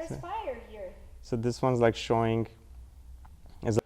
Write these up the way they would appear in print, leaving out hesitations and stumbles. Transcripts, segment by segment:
There's fire here. So this one's like showing as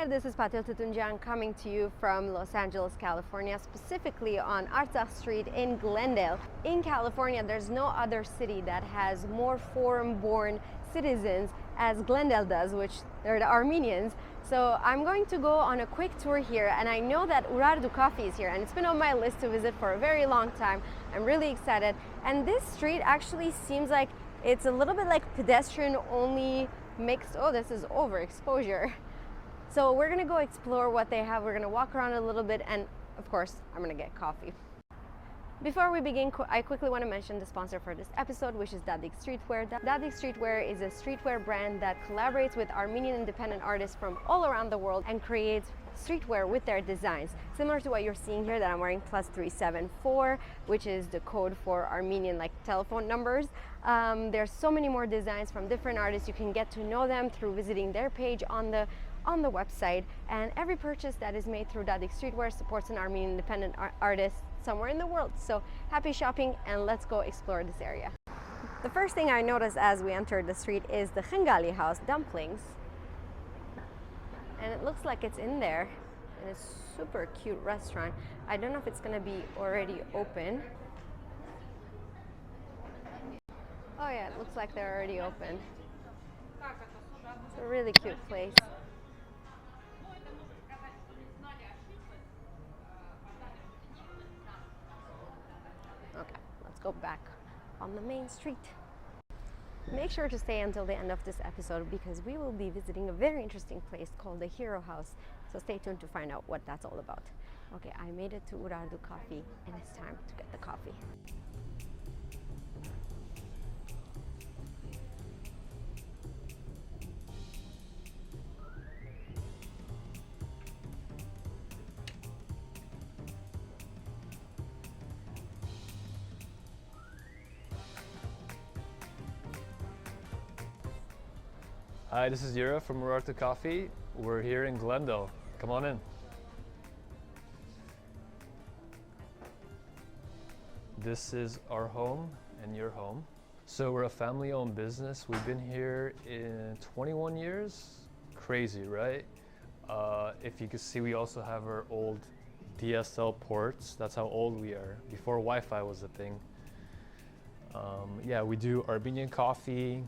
This is Patil Tutunjan coming to you from Los Angeles, California, specifically on Artsakh Street in Glendale. In California, there's no other city that has more foreign-born citizens as Glendale does, which they're the Armenians. So I'm going to go on a quick tour here, and I know that Urartu Coffee is here, and it's been on my list to visit for a very long time. I'm really excited. And this street actually seems like it's a little bit like pedestrian only mixed. Oh, this is overexposure. So we're gonna go explore what they have. We're gonna walk around a little bit, and of course, I'm gonna get coffee. Before we begin, I quickly want to mention the sponsor for this episode, which is Dadik Streetwear. Dadik Streetwear is a streetwear brand that collaborates with Armenian independent artists from all around the world and creates streetwear with their designs. Similar to what you're seeing here that I'm wearing, +374, which is the code for Armenian like telephone numbers. There's so many more designs from different artists. You can get to know them through visiting their page on the website, and every purchase that is made through Dadik Streetwear supports an Armenian independent artist somewhere in the world. So happy shopping, and let's go explore this area. The first thing I noticed as we entered the street is the Khingali House dumplings, and it looks like it's in there, and it's a super cute restaurant. I don't know if it's gonna be already open. Oh yeah, it looks like they're already open. It's a really cute place. Okay, let's go back on the main street. Make sure to stay until the end of this episode because we will be visiting a very interesting place called the Hero House. So stay tuned to find out what that's all about. Okay, I made it to Urartu Coffee, and it's time to get the coffee. Hi, this is Yura from Urartu Coffee. We're here in Glendale. Come on in. This is our home and your home. So we're a family-owned business. We've been here in 21 years. Crazy, right? If you can see, we also have our old DSL ports. That's how old we are, before Wi-Fi was a thing. Yeah, we do Armenian coffee.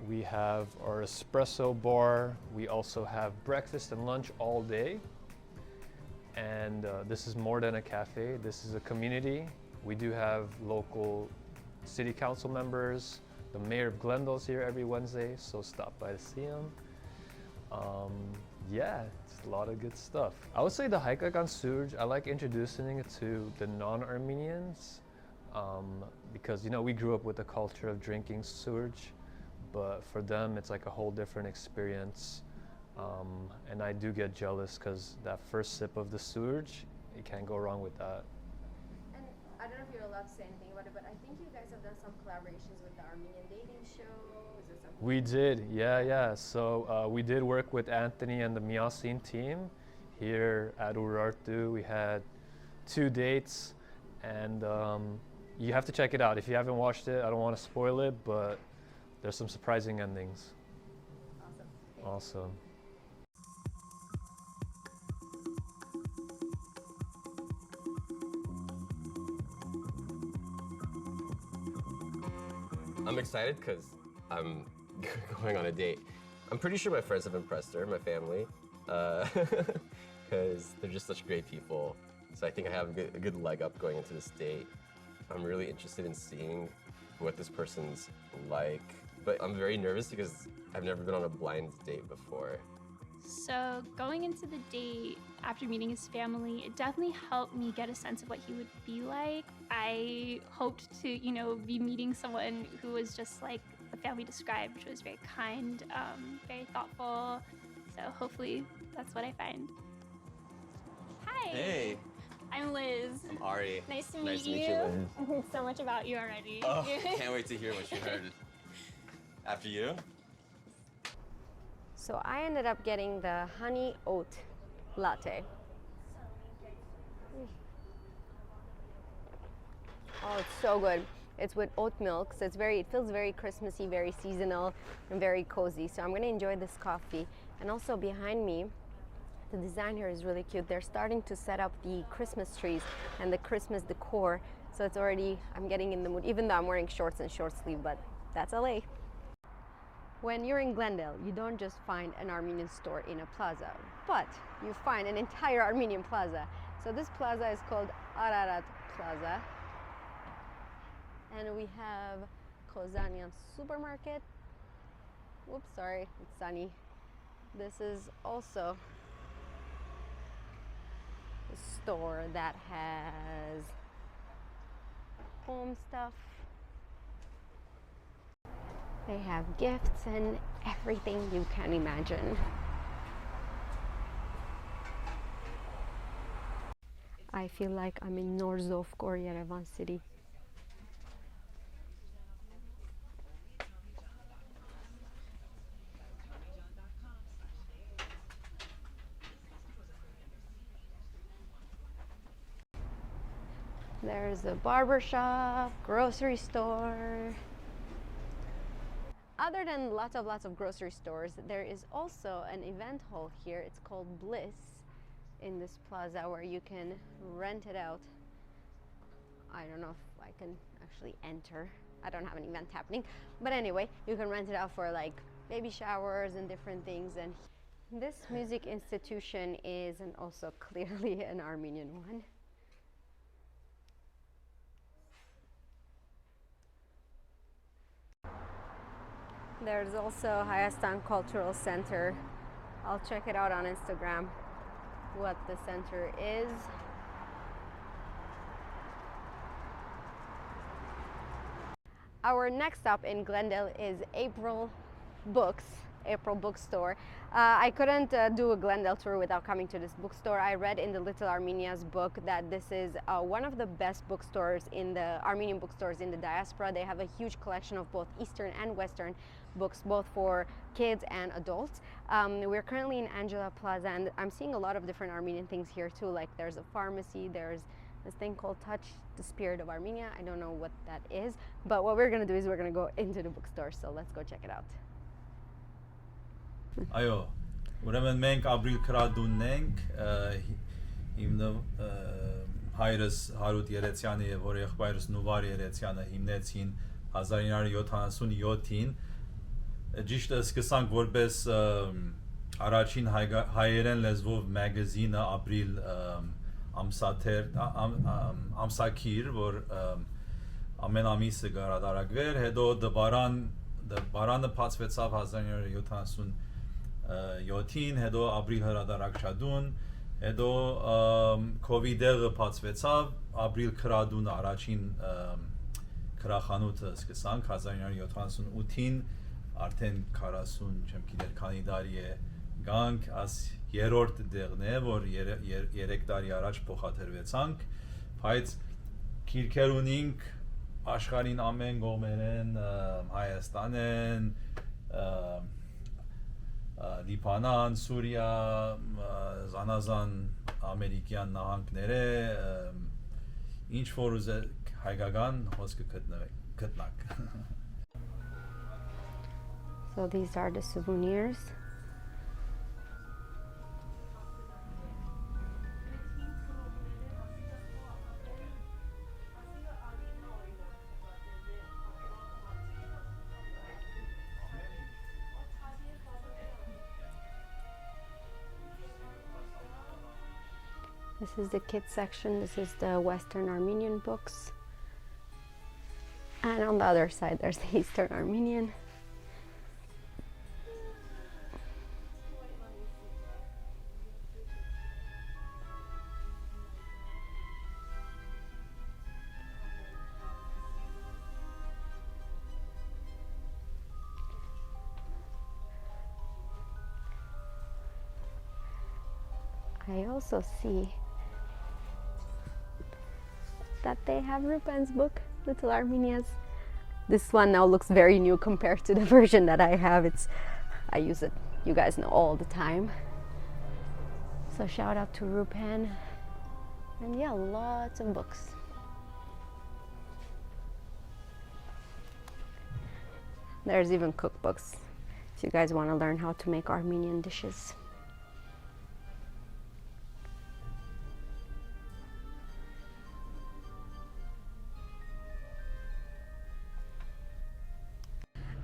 We have our espresso bar. We also have breakfast and lunch all day. And this is more than a cafe. This is a community. We do have local city council members. The mayor of Glendale is here every Wednesday, so stop by to see him. Yeah, it's a lot of good stuff. I would say the Haikakan Surge, I like introducing it to the non-Armenians because, you know, we grew up with the culture of drinking surge. But for them, it's like a whole different experience. And I do get jealous because that first sip of the surge, you can't go wrong with that. And I don't know if you're allowed to say anything about it, but I think you guys have done some collaborations with the Armenian dating show. Is there something? We did, yeah. So we did work with Anthony and the Miasin team here at Urartu. We had 2 dates, and you have to check it out. If you haven't watched it, I don't want to spoil it, but there's some surprising endings. Awesome. I'm excited because I'm going on a date. I'm pretty sure my friends have impressed her, my family, because they're just such great people. So I think I have a good leg up going into this date. I'm really interested in seeing what this person's like. But I'm very nervous because I've never been on a blind date before. So going into the date, after meeting his family, it definitely helped me get a sense of what he would be like. I hoped to, be meeting someone who was just like the family described, which was very kind, very thoughtful. So hopefully that's what I find. Hi. Hey. I'm Liz. I'm Ari. Nice to meet you. I heard so much about you already. Oh, can't wait to hear what you heard. After you. So I ended up getting the honey oat latte. Oh, it's so good. It's with oat milk, so it feels very Christmassy, very seasonal, and very cozy. So I'm gonna enjoy this coffee. And also behind me, the design here is really cute. They're starting to set up the Christmas trees and the Christmas decor. So it's already, I'm getting in the mood, even though I'm wearing shorts and short sleeve, but that's LA. When you're in Glendale, you don't just find an Armenian store in a plaza, but you find an entire Armenian plaza. So this plaza is called Ararat Plaza. And we have Cuisine supermarket. Whoops, sorry, it's sunny. This is also a store that has home stuff. They have gifts and everything you can imagine. I feel like I'm in North Korea, Yerevan city. There's a barber shop, grocery store. Other than lots of grocery stores, there is also an event hall here. It's called Bliss in this plaza where you can rent it out. I don't know if I can actually enter. I don't have an event happening. But anyway, you can rent it out for like baby showers and different things. And this music institution is also clearly an Armenian one. There's also Hayastan Cultural Center. I'll check it out on Instagram, what the center is. Our next stop in Glendale is April Bookstore. I couldn't do a Glendale tour without coming to this bookstore. I read in the Little Armenia's book that this is one of the best bookstores in the Armenian bookstores in the diaspora. They have a huge collection of both Eastern and Western books, both for kids and adults. We're currently in Angela Plaza, and I'm seeing a lot of different Armenian things here too. Like there's a pharmacy, there's this thing called Touch the Spirit of Armenia. I don't know what that is, but what we're gonna do is we're gonna go into the bookstore. So let's go check it out. Այո, ուրեմն մենք ապրիլ քրադունն ենք, հիմնը հայրս Հարութ Երեցյանը եւ որ եղբայրս Նուվար Երեցյանը հիմնեցին 1977-ին, ճիշտը սկսանք որպես առաջին հայերեն լեզվով մագազինը ապրիլ ամսակիր, որ ամեն ամիսը գարադարակվեր, հետո դպարանը բացվեցավ 1977-ին, հետո ապրիլ հրադարակչադուն, հետո կովիդը բացվեցավ, ապրիլ քրադուն առաջին քրախանութը սկսանք 1978-ին, արդեն 40 չեմ գիտեր քանի տարի է գանք, աս երրորդ դեղն է, որ 3 տարի առաջ փոխադրվեցանք, բայց քիրքեր ունենք աշխարհին ամեն կողմերեն, Հայաստանեն, Լիբանան, Սուրիա, զանազան ամերիկյան նահանգները, ինչ որ ուզեք հայկական հոսքը գտնակ։ So these are the souvenirs. This is the kids section. This is the Western Armenian books. And on the other side, there's the Eastern Armenian. I also see that they have Rupen's book, Little Armenia's This one now looks very new compared to the version that I have. I use it, you guys know, all the time. So shout out to Rupan. And yeah, lots of books. There's even cookbooks if you guys want to learn how to make Armenian dishes.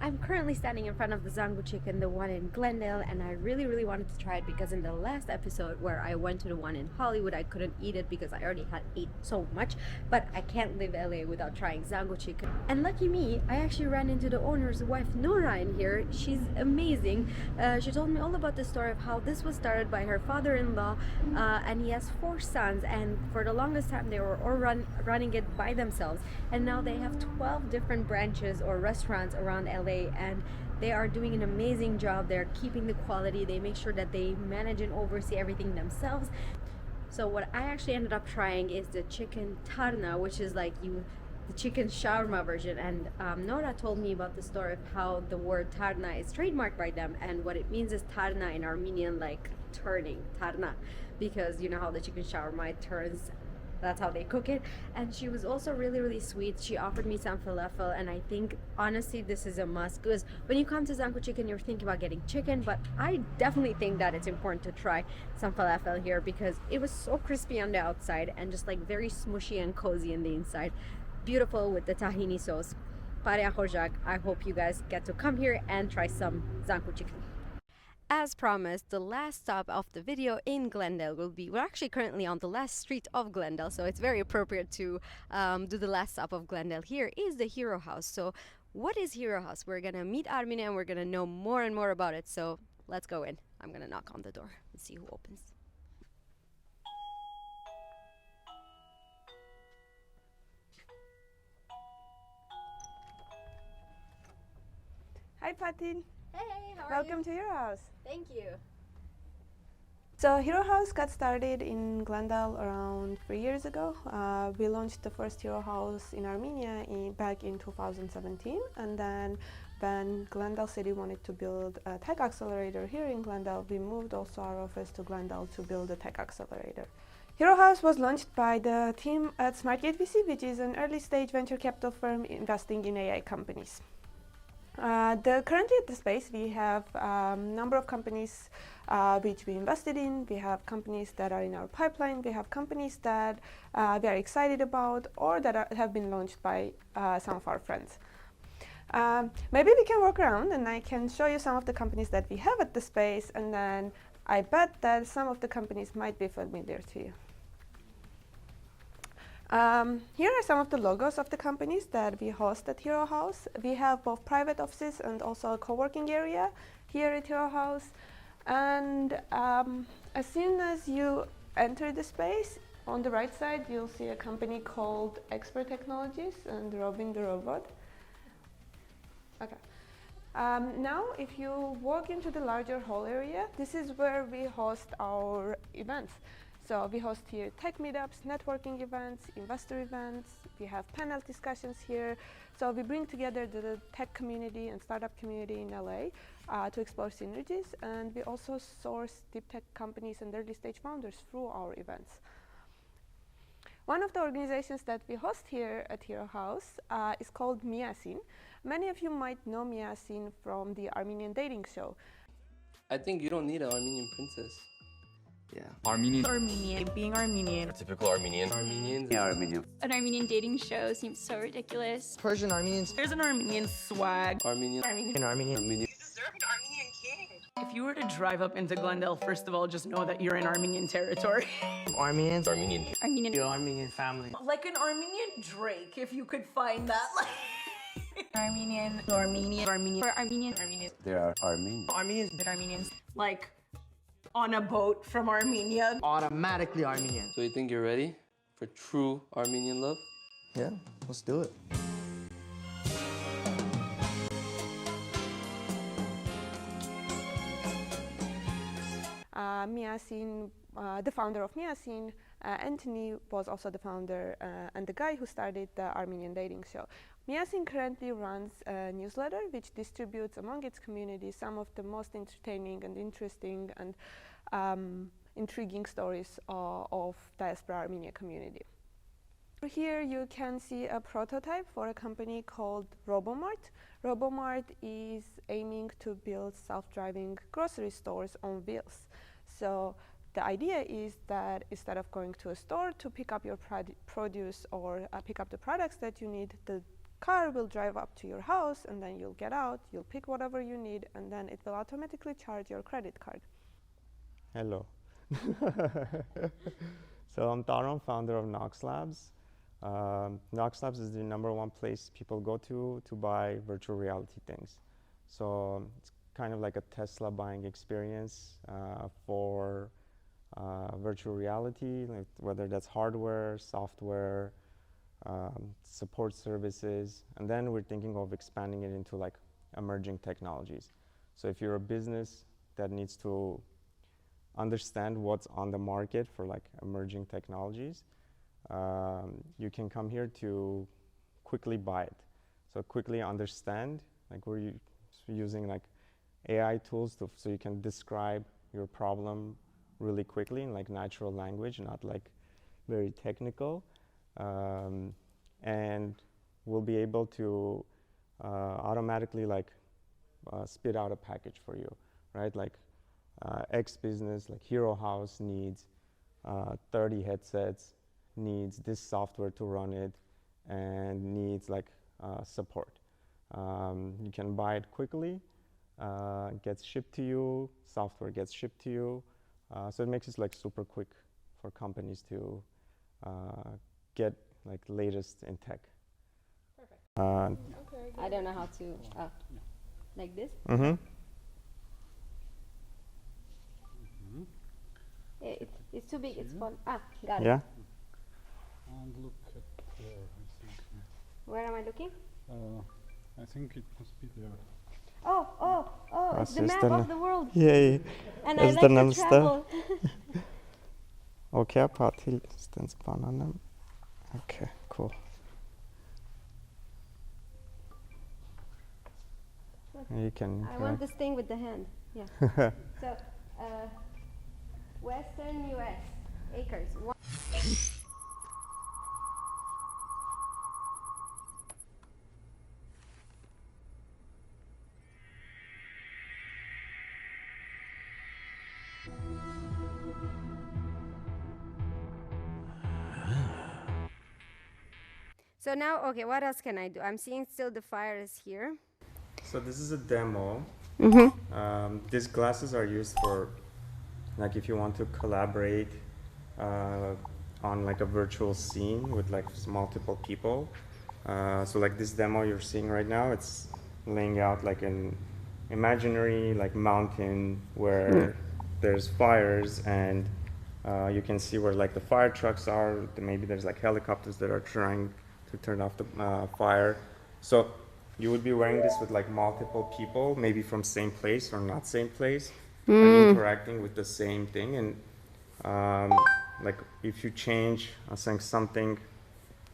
I'm currently standing in front of the Zankou Chicken, the one in Glenadale, and I really wanted to try it because in the last episode where I went to the one in Hollywood, I couldn't eat it because I already had ate so much, but I can't leave LA without trying Zankou Chicken. And lucky me, I actually ran into the owner's wife, Nora, in here. She's amazing. She told me all about the story of how this was started by her father-in-law, and he has 4 sons, and for the longest time they were all running it by themselves, and now they have 12 different branches or restaurants around LA, and they are doing an amazing job. They're keeping the quality. They make sure that they manage and oversee everything themselves. So what I actually ended up trying is the chicken tarna, which is like the chicken shawarma version. And Nora told me about the story of how the word tarna is trademarked by them, and what it means is tarna in Armenian, like turning, tarna, because you know how the chicken shawarma turns. That's how they cook it. And she was also really sweet. She offered me some falafel, and I think honestly this is a must, because when you come to Zankou Chicken you're thinking about getting chicken, but I definitely think that it's important to try some falafel here because it was so crispy on the outside and just like very smushy and cozy in the inside. Beautiful with the tahini sauce. Paria khojak. I hope you guys get to come here and try some Zankou Chicken. As promised, the last stop of the video in Glenadale we're actually currently on the last street of Glenadale, so it's very appropriate to do the last stop of Glenadale. Here is the Hero House. So what is Hero House? We're gonna meet Armenia and we're gonna know more and more about it. So let's go in. I'm gonna knock on the door and see who opens. Hi Patin. Hey, how are Welcome you? to Hero House. Thank you. So Hero House got started in Glenadale around 3 years ago. We launched the first Hero House in Armenia back in 2017, and then when Glenadale City wanted to build a tech accelerator here in Glenadale, we moved also our office to Glenadale to build a tech accelerator. Hero House was launched by the team at SmartGate VC, which is an early stage venture capital firm investing in AI companies. Currently at the space we have a number of companies which we invested in. We have companies that are in our pipeline. We have companies that we are excited about or that have been launched by some of our friends. Maybe we can walk around and I can show you some of the companies that we have at the space, and then I bet that some of the companies might be familiar to you. Here are some of the logos of the companies that we host at Hero House. We have both private offices and also a co-working area here at Hero House. And as soon as you enter the space, on the right side you'll see a company called Expert Technologies and Robin the Robot. Okay. Now if you walk into the larger hall area, this is where we host our events. So we host here tech meetups, networking events, investor events. We have panel discussions here. So we bring together the tech community and startup community in LA to explore synergies. And we also source deep tech companies and early stage founders through our events. One of the organizations that we host here at Hero House is called Miasin. Many of you might know Miasin from the Armenian dating show. I think you don't need an Armenian princess. Yeah. Armenian. Being Armenian. Typical Armenian. Armenians. Yeah, Armenian. An Armenian dating show seems so ridiculous. Persian Armenians. There's an Armenian swag. Armenian. An Armenian. Armenian. You deserve an Armenian king. If you were to drive up into Glenadale, first of all, just know that you're in Armenian territory. Armenians. Armenian. Armenian. Your Armenian family. Like an Armenian Drake, if you could find that. Armenian. Armenian. For Armenian. There are Armenians. Armenians. Like on a boat from Armenia. Automatically Armenian. So you think you're ready for true Armenian love? Yeah, let's do it. Miasin, the founder of Miasin, Anthony was also the founder and the guy who started the Armenian dating show. Miasin currently runs a newsletter which distributes among its community some of the most entertaining and interesting and intriguing stories of diaspora Armenia community. Here you can see a prototype for a company called Robomart. Robomart is aiming to build self-driving grocery stores on wheels. So the idea is that instead of going to a store to pick up your produce or pick up the products that you need, the car will drive up to your house and then you'll get out, you'll pick whatever you need, and then it will automatically charge your credit card. Hello. So I'm Taron, founder of Knox Labs. Knox Labs is the #1 place people go to buy virtual reality things. So it's kind of like a Tesla buying experience for virtual reality, like whether that's hardware, software, support services, and then we're thinking of expanding it into like emerging technologies. So if you're a business that needs to understand what's on the market for like emerging technologies, you can come here to quickly buy it. So quickly understand, like we're using like AI tools so you can describe your problem really quickly in like natural language, not like very technical. And we'll be able to automatically like spit out a package for you, right? Like X business, like Hero House needs 30 headsets, needs this software to run it, and needs like support. You can buy it quickly, gets shipped to you, software gets shipped to you. So it makes it like super quick for companies to get like latest in tech. Perfect. Okay, I don't know how to, like this? Mm-hmm. It's too big, it's fun. Got it. Yeah. And look at there, I think. Where am I looking? I think it must be there. Oh, it's the map of the world. Yay. And I like to travel. Okay, partil stens banana. Okay, cool. You can. I want this thing with the hand. Yeah. So, Western U.S. acres. So now, okay, what else can I do? I'm seeing still the fire is here. So this is a demo. Mm-hmm. These glasses are used for, like, if you want to collaborate on like a virtual scene with like multiple people. So like this demo you're seeing right now, it's laying out like an imaginary like mountain where there's fires, and you can see where like the fire trucks are. Maybe there's like helicopters that are trying to turn off the fire. So you would be wearing this with like multiple people, maybe from same place or not same place, and interacting with the same thing. And like if you change, I think something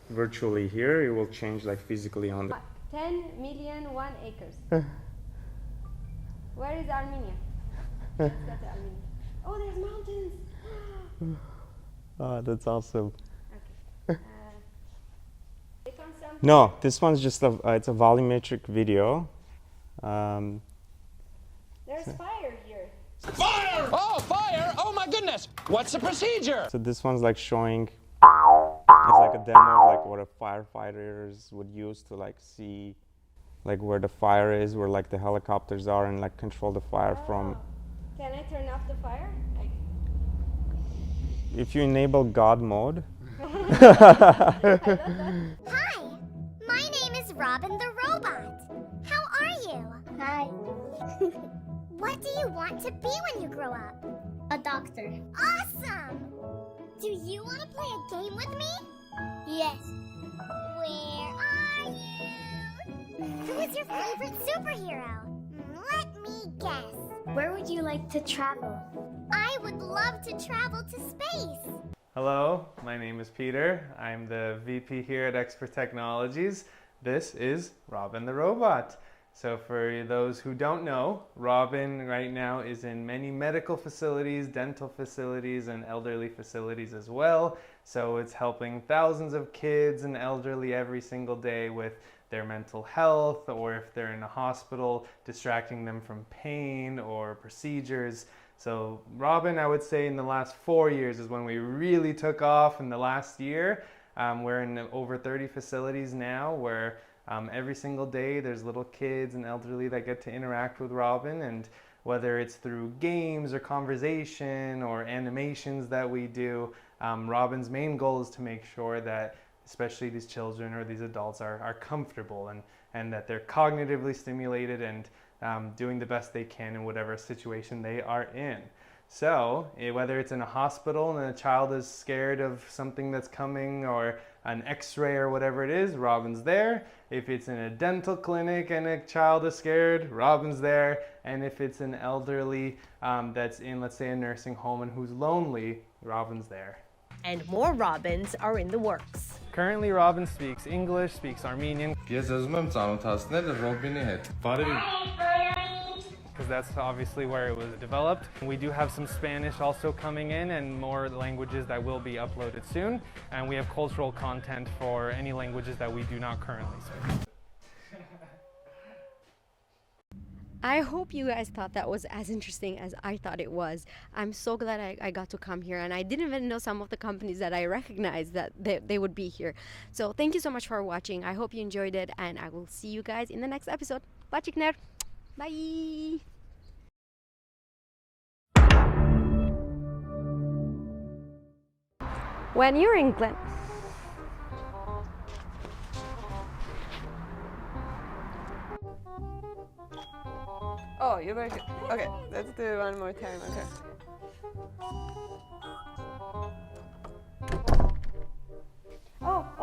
virtually here, it will change like physically on the 10,000,001 acres. Where is Armenia? Let's go to Armenia. Oh, there's mountains. Oh, that's awesome. Okay. Click on something. No, this one's just it's a volumetric video. There's fire here. Fire! Oh, fire! Oh my goodness! What's the procedure? So this one's like showing, it's like a demo of like what a firefighters would use to like see like where the fire is, where like the helicopters are, and like control the fire from. Can I turn off the fire? If you enable God mode. Hi, my name is Robin the Robot. How are you? Hi. What do you want to be when you grow up? A doctor. Awesome! Do you want to play a game with me? Yes. Where are you? Who is your favorite superhero? Let me guess. Where would you like to travel? I would love to travel to space. Hello, my name is Peter. I'm the VP here at Expert Technologies. This is Robin the Robot. So for those who don't know, Robin right now is in many medical facilities, dental facilities, and elderly facilities as well. So it's helping thousands of kids and elderly every single day with their mental health, or if they're in a hospital, distracting them from pain or procedures. So Robin, I would say in the last 4 years is when we really took off. In the last year, we're in over 30 facilities now where every single day there's little kids and elderly that get to interact with Robin, and whether it's through games or conversation or animations that we do, Robin's main goal is to make sure that especially these children or these adults are comfortable and that they're cognitively stimulated and doing the best they can in whatever situation they are in. So whether it's in a hospital and a child is scared of something that's coming, or an x-ray or whatever it is, Robin's there. If it's in a dental clinic and a child is scared, Robin's there. And if it's an elderly that's in, let's say, a nursing home and who's lonely, Robin's there. And more Robins are in the works. Currently, Robin speaks English, speaks Armenian. Because that's obviously where it was developed. We do have some Spanish also coming in, and more languages that will be uploaded soon. And we have cultural content for any languages that we do not currently speak. I hope you guys thought that was as interesting as I thought it was. I'm so glad I got to come here, and I didn't even know some of the companies that I recognized that they would be here. So thank you so much for watching. I hope you enjoyed it, and I will see you guys in the next episode. Bye. When you're in Oh, you're very good. Okay, let's do one more time. Okay. Oh.